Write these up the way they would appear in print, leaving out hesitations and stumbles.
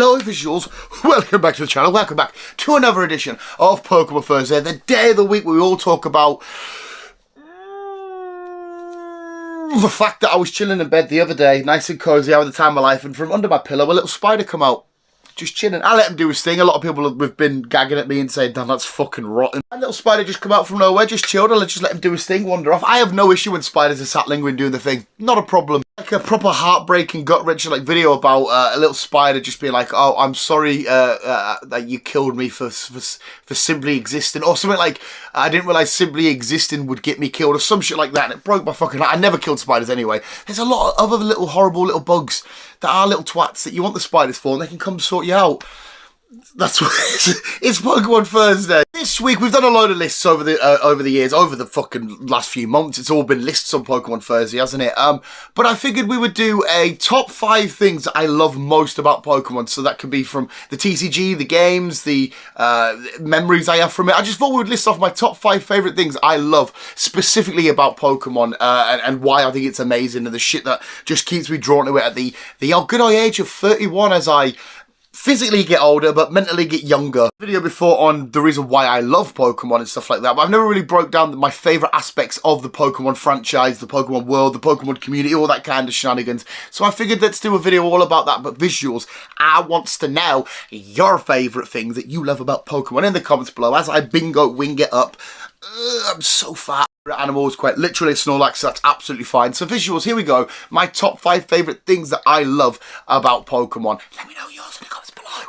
Hello visuals, welcome back to the channel, welcome back to another edition of Pokémon Thursday, the day of the week where we all talk about the fact that I was chilling in bed the other day, nice and cozy, having the time of my life, and from under my pillow a little spider come out. Just chilling. I let him do his thing. A lot of people have been gagging at me and saying, "Damn, that's fucking rotten." A little spider just come out from nowhere, just chilled, and just let him do his thing, wander off. I have no issue when spiders are sat lingering doing the thing. Not a problem. Like a proper heartbreaking, gut-wrenching like video about a little spider just being like, "Oh, I'm sorry that you killed me for simply existing," or something like, "I didn't realise simply existing would get me killed," or some shit like that, and it broke my fucking heart. I never killed spiders anyway. There's a lot of other little horrible little bugs that are little twats that you want the spiders for, and they can come sort you out. That's what it's Pokémon Thursday. This week we've done a load of lists over the years, over the fucking last few months. It's all been lists on Pokémon Thursday, hasn't it? But I figured we would do a top 5 things that I love most about Pokémon. So that could be from the TCG, the games, the memories I have from it. I just thought we would list off my top 5 favourite things I love specifically about Pokémon, and why I think it's amazing, and the shit that just keeps me drawn to it at the good old age of 31 as I physically get older, but mentally get younger. Video before on the reason why I love Pokemon and stuff like that, but I've never really broke down my favourite aspects of the Pokemon franchise, the Pokemon world, the Pokemon community, all that kind of shenanigans. So I figured let's do a video all about that, but visuals. I wants to know your favourite things that you love about Pokemon in the comments below as I bingo wing it up. I'm so fat. Animal is quite literally a Snorlax, so that's absolutely fine. So visuals, here we go. My top 5 favourite things that I love about Pokemon. Let me know yours in the comments below.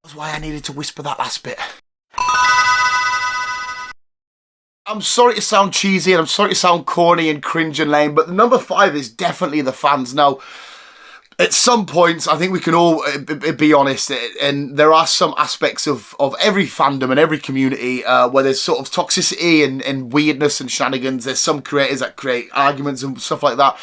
That's why I needed to whisper that last bit. I'm sorry to sound cheesy and I'm sorry to sound corny and cringe and lame, but the number 5 is definitely the fans. Now, at some points, I think we can all be honest, and there are some aspects of every fandom and every community where there's sort of toxicity and weirdness and shenanigans. There's some creators that create arguments and stuff like that.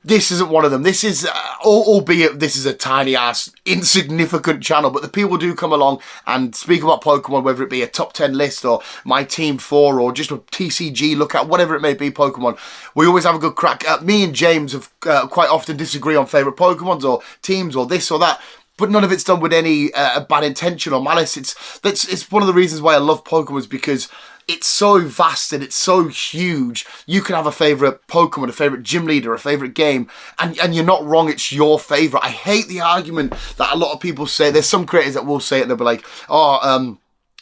This isn't one of them. This is, albeit this is a tiny-ass, insignificant channel, but the people do come along and speak about Pokemon, whether it be a top 10 list or my Team 4 or just a TCG look at, whatever it may be, Pokemon. We always have a good crack. Me and James have quite often disagree on favourite Pokemons or teams or this or that, but none of it's done with any bad intention or malice. It's one of the reasons why I love Pokemon, is because it's so vast and it's so huge. You can have a favourite Pokemon, a favourite gym leader, a favourite game, and you're not wrong, it's your favourite. I hate the argument that a lot of people say. There's some creators that will say it, they'll be like, oh,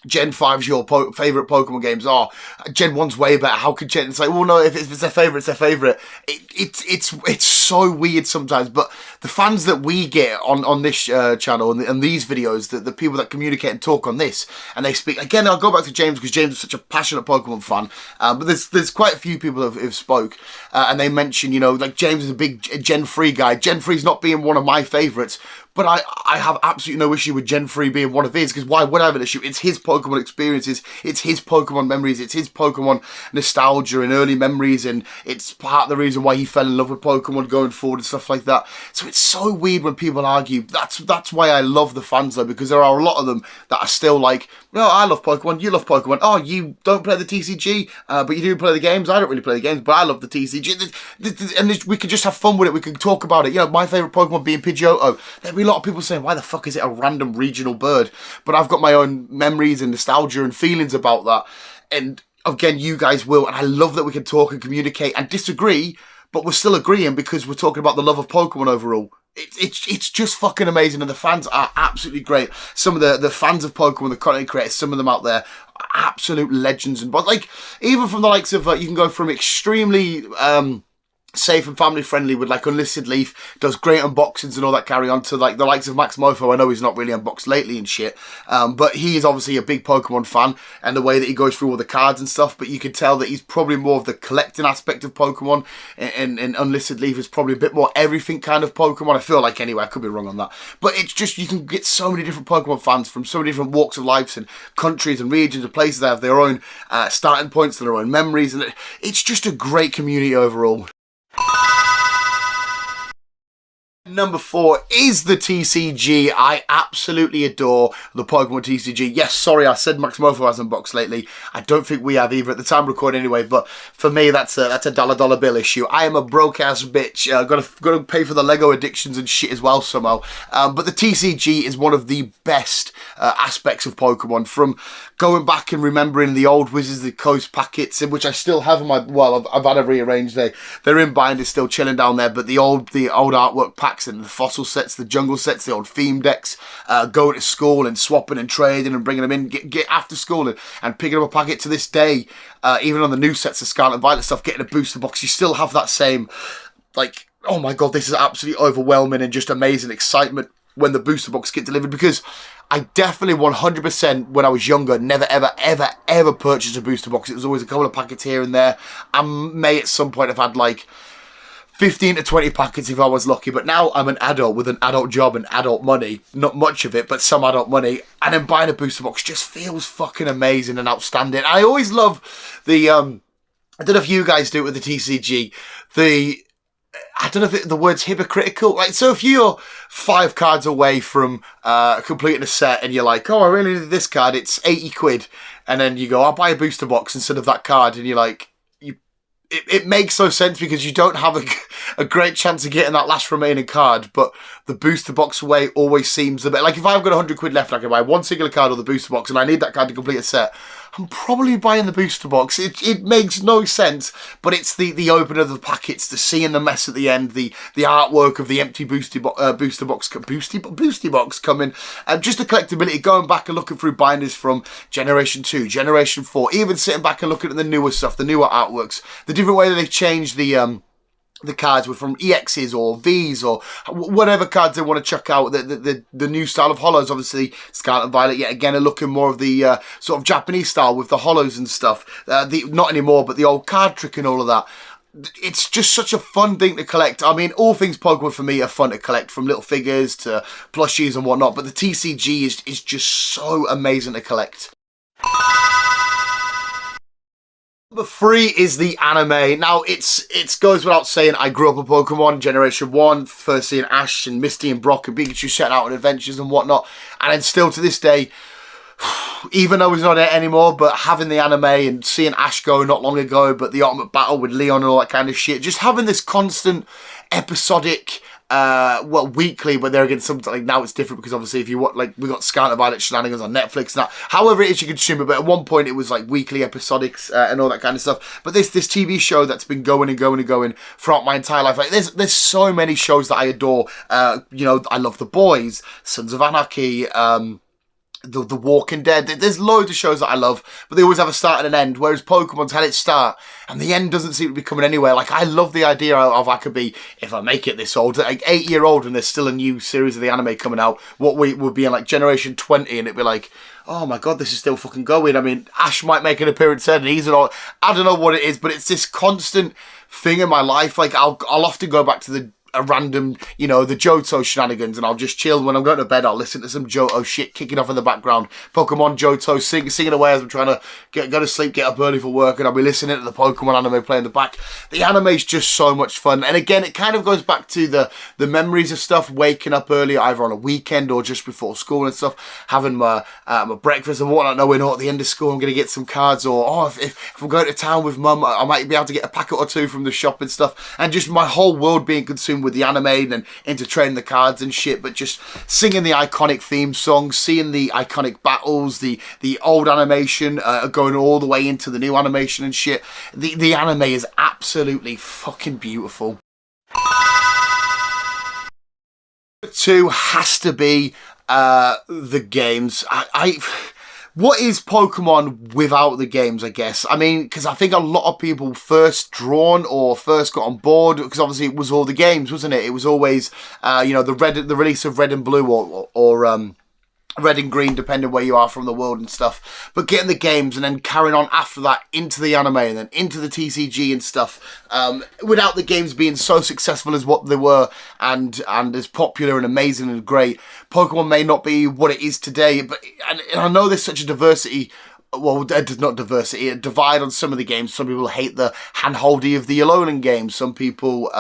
Gen 5's your favourite Pokemon games. Oh, Gen 1's way better. How could Gen... It's like, well, no, if it's their favourite, it's their favourite. It's so weird sometimes, but the fans that we get on this channel and these videos, the people that communicate and talk on this, and they speak... Again, I'll go back to James, because James is such a passionate Pokemon fan, but there's quite a few people who've spoke, and they mention, you know, like James is a big Gen 3 guy. Gen 3's not being one of my favourites, but I have absolutely no issue with Gen 3 being one of his, because why would I have an issue? It's his Pokemon experiences, it's his Pokemon memories, it's his Pokemon nostalgia and early memories, and it's part of the reason why he fell in love with Pokemon going forward and stuff like that. So it's so weird when people argue. That's why I love the fans though, because there are a lot of them that are still like, no, I love Pokemon, you love Pokemon, oh, you don't play the TCG, but you do play the games. I don't really play the games, but I love the TCG, and we could just have fun with it. We can talk about it. You know, my favourite Pokemon being Pidgeotto. There'd be a lot of people saying, why the fuck is it a random regional bird? But I've got my own memories and nostalgia and feelings about that, and again, you guys will, and I love that we can talk and communicate and disagree, but we're still agreeing because we're talking about the love of Pokemon overall. It's just fucking amazing, and the fans are absolutely great. Some of the fans of Pokemon, the content creators, some of them out there are absolute legends. And but like, even from the likes of you can go from extremely safe and family friendly with like Unlisted Leaf, does great unboxings and all that carry on, to like the likes of Max Mofo. I know he's not really unboxed lately and shit, but he is obviously a big Pokemon fan, and the way that he goes through all the cards and stuff, but you can tell that he's probably more of the collecting aspect of Pokemon, and Unlisted Leaf is probably a bit more everything kind of Pokemon, I feel like, anyway. I could be wrong on that, but it's just, you can get so many different Pokemon fans from so many different walks of life and countries and regions and places that have their own starting points and their own memories, and it's just a great community overall. Number 4 is the TCG. I absolutely adore the Pokemon TCG. Yes, sorry, I said Max Mofo has unboxed lately. I don't think we have either at the time of recording anyway, but for me, that's a dollar bill issue. I am a broke-ass bitch. Gotta pay for the Lego addictions and shit as well somehow. But the TCG is one of the best aspects of Pokemon, from going back and remembering the old Wizards of the Coast packets, which I still have in my, well, I've had to rearrange. They're in binders, still chilling down there, but the old artwork packs and the fossil sets, the jungle sets, the old theme decks, going to school and swapping and trading and bringing them in, get after school and picking up a packet to this day, even on the new sets of Scarlet and Violet stuff, getting a booster box, you still have that same, like, oh my god, this is absolutely overwhelming and just amazing excitement when the booster box get delivered, because I definitely 100% when I was younger never ever purchased a booster box. It was always a couple of packets here and there. I may at some point have had like 15 to 20 packets if I was lucky, but now I'm an adult with an adult job and adult money, not much of it, but some adult money, and then buying a booster box just feels fucking amazing and outstanding. I always love the, I don't know if you guys do it with the TCG, I don't know if the word's hypocritical. Like, so if you're 5 cards away from completing a set and you're like, oh, I really need this card, it's 80 quid. And then you go, I'll buy a booster box instead of that card. And you're like, it makes no sense, because you don't have a great chance of getting that last remaining card, but the booster box way always seems the best. Like, if I've got 100 quid left, I can buy one singular card or the booster box, and I need that card to complete a set, I'm probably buying the booster box. It makes no sense, but it's the opening of the packets, the seeing the mess at the end, the artwork of the empty booster box coming, and just the collectability, going back and looking through binders from Generation 2, Generation 4, even sitting back and looking at the newer stuff, the newer artworks, the different way that they've changed the cards were from EXs or Vs or whatever cards they want to chuck out. The new style of holos, obviously Scarlet and Violet yet again are looking more of the sort of Japanese style with the holos and stuff. Not anymore, but the old card trick and all of that. It's just such a fun thing to collect. I mean, all things Pokemon for me are fun to collect, from little figures to plushies and whatnot, but the TCG is just so amazing to collect. Number 3 is the anime. Now, it goes without saying, I grew up with Pokemon, Generation 1, first seeing Ash and Misty and Brock and Pikachu setting out on adventures and whatnot, and then still to this day, even though he's not it anymore, but having the anime and seeing Ash go not long ago, but the ultimate battle with Leon and all that kind of shit, just having this constant episodic, weekly, but there again, something like now it's different, because obviously if you want, like, we got Scarlet Violet shenanigans on Netflix and that, however it is you consume it, but at one point it was like weekly episodics and all that kind of stuff. But this TV show that's been going and going and going throughout my entire life, like there's so many shows that I adore. You know, I love The Boys, Sons of Anarchy, The Walking Dead. There's loads of shows that I love, but they always have a start and an end, whereas Pokemon's had its start and the end doesn't seem to be coming anywhere. Like, I love the idea of I could be, if I make it this old, like 8-year-old and there's still a new series of the anime coming out, what we would be in like Generation 20, and it'd be like, oh my god, this is still fucking going. I mean, Ash might make an appearance then, and he's an old, I don't know what it is, but it's this constant thing in my life. Like, I'll often go back to a random, you know, the Johto shenanigans, and I'll just chill when I'm going to bed. I'll listen to some Johto shit kicking off in the background, Pokemon Johto singing away as I'm trying to go to sleep, get up early for work, and I'll be listening to the Pokemon anime playing in the back. The anime's just so much fun, and again, it kind of goes back to the memories of stuff, waking up early either on a weekend or just before school and stuff, having my breakfast and whatnot, knowing, oh, at the end of school I'm going to get some cards, or oh, if I'm going to town with mum, I might be able to get a packet or two from the shop and stuff, and just my whole world being consumed with the anime and into trading the cards and shit, but just singing the iconic theme songs, seeing the iconic battles, the old animation going all the way into the new animation and shit. The anime is absolutely fucking beautiful. 2 has to be the games. What is Pokemon without the games, I guess? I mean, because I think a lot of people first got on board, because obviously it was all the games, wasn't it? It was always, you know, the release of Red and Blue or Red and Green, depending where you are from the world and stuff. But getting the games and then carrying on after that into the anime and then into the TCG and stuff, without the games being so successful as what they were and as popular and amazing and great, Pokemon may not be what it is today. But and I know there's such a diversity well, not diversity, a divide on some of the games. Some people hate the handholdy of the Alolan games. Some people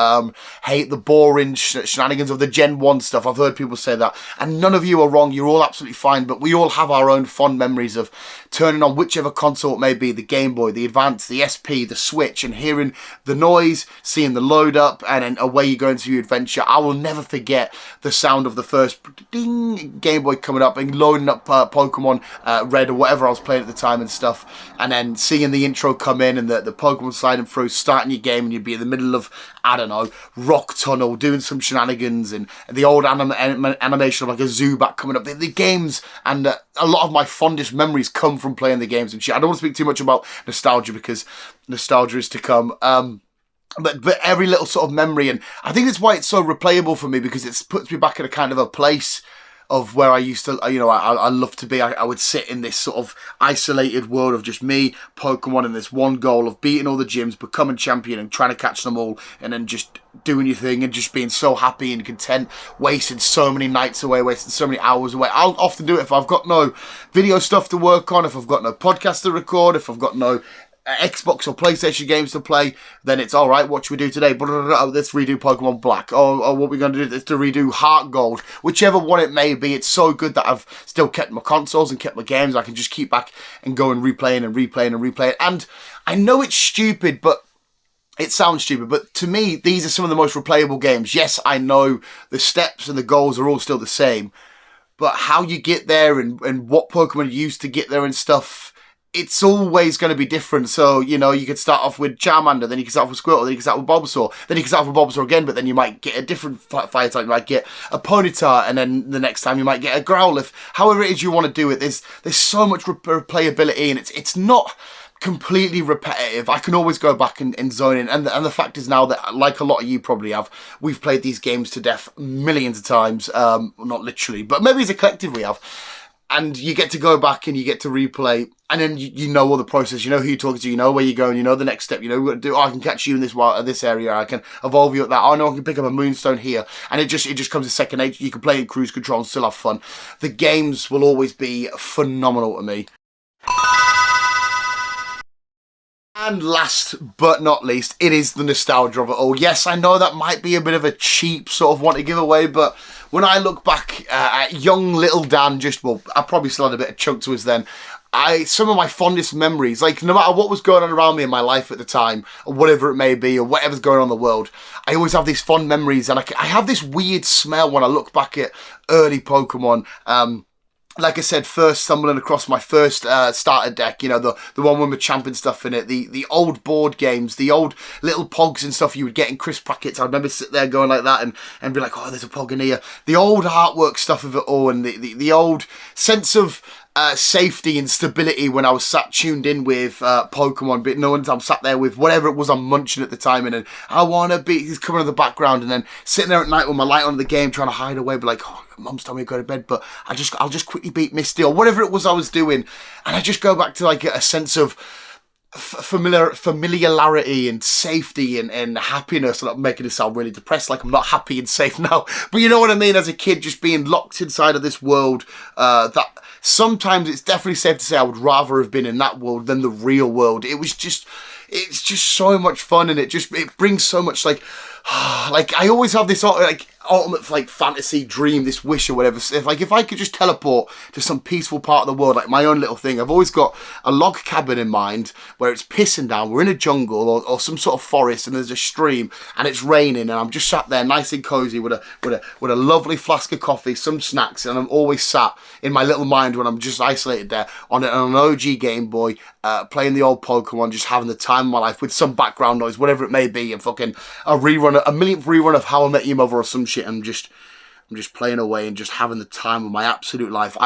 hate the boring shenanigans of the Gen 1 stuff. I've heard people say that. And none of you are wrong. You're all absolutely fine. But we all have our own fond memories of turning on whichever console it may be, the Game Boy, the Advance, the SP, the Switch, and hearing the noise, seeing the load up, and then away you go into your adventure. I will never forget the sound of the first ding Game Boy coming up and loading up Pokemon Red or whatever I was playing at the time and stuff, and then seeing the intro come in and the Pokemon sliding through, starting your game, and you'd be in the middle of, I don't know, Rock Tunnel, doing some shenanigans, and the old animation of like a Zubat coming up. The games, and a lot of my fondest memories come from playing the games and shit. I don't want to speak too much about nostalgia because nostalgia is to come. But every little sort of memory, and I think that's why it's so replayable for me, because it puts me back in a kind of a place of where I used to, you know, I love to be. I would sit in this sort of isolated world of just me, Pokemon, and this one goal of beating all the gyms, becoming champion, and trying to catch them all, and then just doing your thing and just being so happy and content, wasting so many nights away, wasting so many hours away. I'll often do it if I've got no video stuff to work on, if I've got no podcast to record, if I've got no Xbox or PlayStation games to play, then it's all right. What should we do today? Let's redo Pokemon Black. Oh, what we're going to do is to redo Heart Gold. Whichever one it may be, it's so good that I've still kept my consoles and kept my games. I can just keep back and go and replaying and replaying and replaying. And I know it's stupid, but it sounds stupid, but to me, these are some of the most replayable games. Yes, I know the steps and the goals are all still the same, but how you get there and what Pokemon you use to get there and stuff, it's always going to be different. So, you know, you could start off with Charmander, then you can start off with Squirtle, then you can start with Bulbasaur, then you can start off with Bulbasaur again, but then you might get a different fire type. You might get a Ponyta, and then the next time you might get a Growlithe. However it is you want to do it, there's so much replayability, and it's not completely repetitive. I can always go back and zone in, and the fact is now that, like a lot of you probably have, we've played these games to death millions of times, not literally, but maybe as a collective we have. And you get to go back and you get to replay, and then you know all the process. You know who you're talking to. You know where you're going. You know the next step. You know what to do. Oh, I can catch you in this area. I can evolve you at that. Oh no, I can pick up a Moonstone here, and it just comes to second nature. You can play in cruise control and still have fun. The games will always be phenomenal to me. And last but not least, it is the nostalgia of it all. Yes, I know that might be a bit of a cheap sort of one to give away, but when I look back at young little Dan, I probably still had a bit of chunk to us then. Some of my fondest memories, like no matter what was going on around me in my life at the time, or whatever it may be, or whatever's going on in the world, I always have these fond memories, and I have this weird smell when I look back at early Pokemon. Like I said, first stumbling across my first starter deck, you know, the one with the champion stuff in it, the old board games, the old little pogs and stuff you would get in crisp packets. I remember sitting there going like that and be like, oh, there's a pog in here. The old artwork stuff of it all, and the old sense of safety and stability when I was tuned in with Pokemon, but no one's I'm sat there with whatever it was I'm munching at the time, and then I want to be, he's coming in the background, and then sitting there at night with my light on the game trying to hide away, but like, oh, Mum's told me to go to bed, but I'll just quickly beat Misty or whatever it was I was doing, and I just go back to like a sense of familiarity and safety and happiness. I'm not making it sound really depressed, like I'm not happy and safe now, but you know what I mean, as a kid, just being locked inside of this world that sometimes it's definitely safe to say I would rather have been in that world than the real world. It's just so much fun, and it brings so much like I always have this like ultimate like fantasy dream, this wish or whatever. If I could just teleport to some peaceful part of the world, like my own little thing. I've always got a log cabin in mind where it's pissing down, we're in a jungle or some sort of forest, and there's a stream and it's raining, and I'm just sat there nice and cozy with a lovely flask of coffee, some snacks, and I'm always sat in my little mind when I'm just isolated there on an OG Game Boy, playing the old Pokemon, just having the time of my life with some background noise, whatever it may be, and fucking a millionth rerun of How I Met Your Mother or some shit. I'm just playing away and just having the time of my absolute life.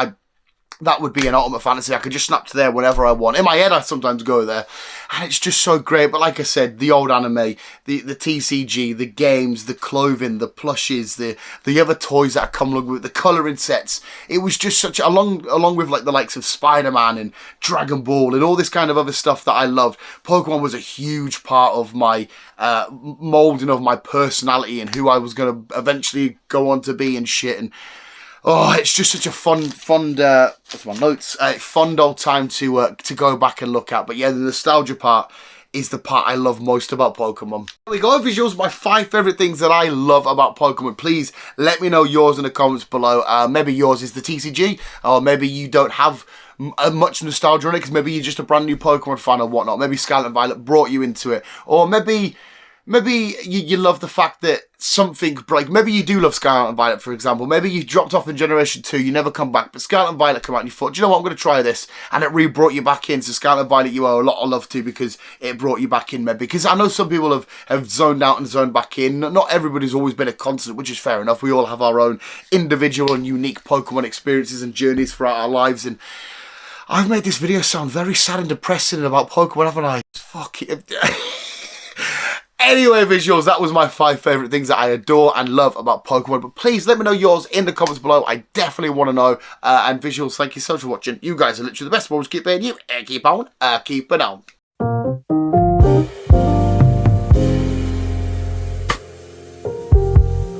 That would be an ultimate fantasy. I could just snap to there whenever I want. In my head, I sometimes go there, and it's just so great. But like I said, the old anime, the TCG, the games, the clothing, the plushes, the other toys that come along with the colouring sets. It was just such along with like the likes of Spider-Man and Dragon Ball and all this kind of other stuff that I loved. Pokemon was a huge part of my moulding of my personality and who I was going to eventually go on to be and shit. And Oh, it's just such a fond, what's my notes? Fond old time to go back and look at. But yeah, the nostalgia part is the part I love most about Pokemon. There we go, visuals, my 5 favourite things that I love about Pokemon. Please let me know yours in the comments below. Maybe yours is the TCG, or maybe you don't have much nostalgia on it, because maybe you're just a brand new Pokemon fan or whatnot. Maybe Scarlet and Violet brought you into it. Or maybe you love the fact that something, like, maybe you do love Scarlet and Violet, for example. Maybe you dropped off in Generation 2, you never come back, but Scarlet and Violet come out and you thought, do you know what, I'm going to try this. And it re-brought you back in. So Scarlet and Violet, you owe a lot of love to, because it brought you back in, maybe. Because I know some people have zoned out and zoned back in. Not everybody's always been a constant, which is fair enough. We all have our own individual and unique Pokemon experiences and journeys throughout our lives. And I've made this video sound very sad and depressing about Pokemon, haven't I? Fuck it. Anyway, visuals, that was my 5 favourite things that I adore and love about Pokemon. But please let me know yours in the comments below. I definitely want to know. And visuals, thank you so much for watching. You guys are literally the best ones. Keep being you and keep on keeping on.